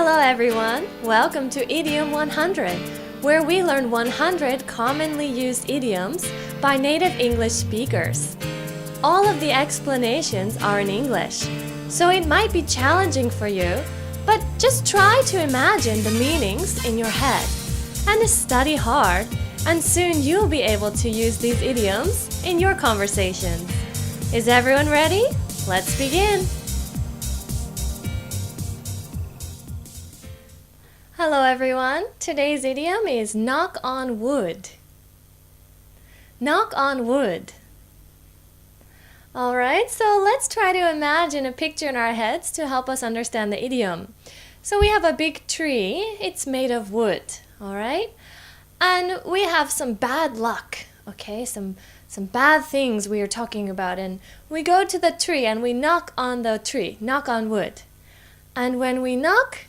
Hello everyone! Welcome to Idiom 100, where we learn 100 commonly used idioms by native English speakers. All of the explanations are in English, so it might be challenging for you, but just try to imagine the meanings in your head and study hard, and soon you'll be able to use these idioms in your conversations. Is everyone ready? Let's begin! Hello everyone! Today's idiom is knock on wood. Knock on wood. Alright, so let's try to imagine a picture in our heads to help us understand the idiom. So we have a big tree, it's made of wood, alright? And we have some bad luck, okay? Some bad things we are talking about, and we go to the tree and we knock on the tree, knock on wood. And when we knock,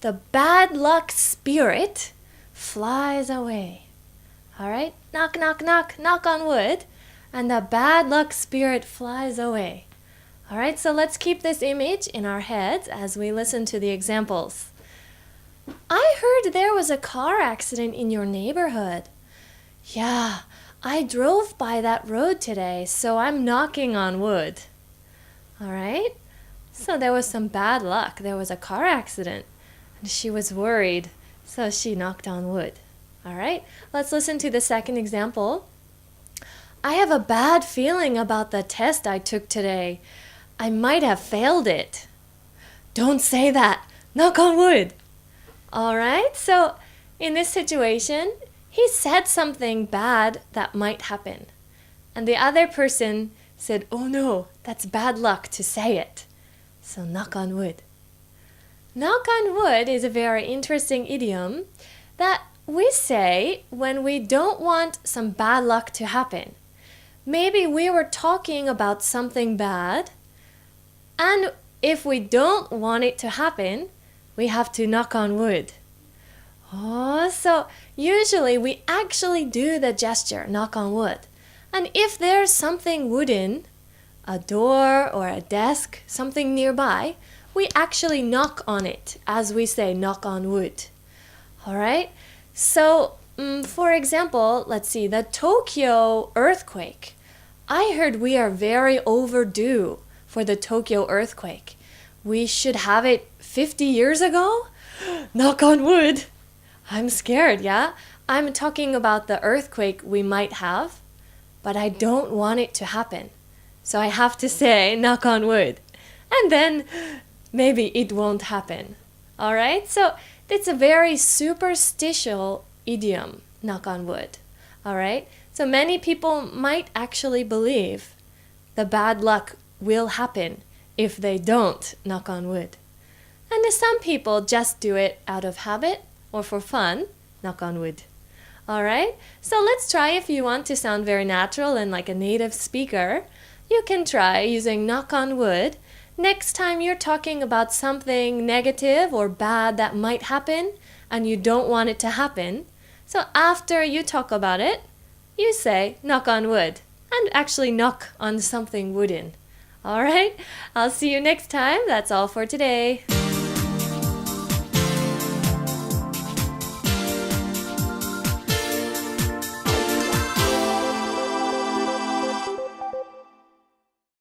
the bad luck spirit flies away. Alright? Knock, knock, knock, knock on wood, and the bad luck spirit flies away. Alright, so let's keep this image in our heads as we listen to the examples. I heard there was a car accident in your neighborhood. Yeah, I drove by that road today, so I'm knocking on wood. Alright? So there was some bad luck. There was a car accident. And she was worried, so she knocked on wood. Alright, let's listen to the second example. I have a bad feeling about the test I took today. I might have failed it. Don't say that. Knock on wood. Alright, so in this situation, he said something bad that might happen. And the other person said, oh no, that's bad luck to say it. So knock on wood. Knock on wood is a very interesting idiom that we say when we don't want some bad luck to happen. Maybe we were talking about something bad, and if we don't want it to happen, we have to knock on wood. Oh, so usually we actually do the gesture, knock on wood. And if there's something wooden, a door or a desk, something nearby, we actually knock on it, as we say, knock on wood. Alright? So, for example, let's see, the Tokyo earthquake. I heard we are very overdue for the Tokyo earthquake. We should have it 50 years ago? Knock on wood. I'm scared, yeah? I'm talking about the earthquake we might have, but I don't want it to happen. So I have to say, knock on wood. And then maybe it won't happen. Alright? So it's a very superstitious idiom, knock on wood. Alright? So many people might actually believe the bad luck will happen if they don't knock on wood. And some people just do it out of habit or for fun, knock on wood. Alright? So let's try. If you want to sound very natural and like a native speaker, you can try using knock on wood next time you're talking about something negative or bad that might happen and you don't want it to happen. So after you talk about it, you say knock on wood and actually knock on something wooden. Alright? I'll see you next time. That's all for today.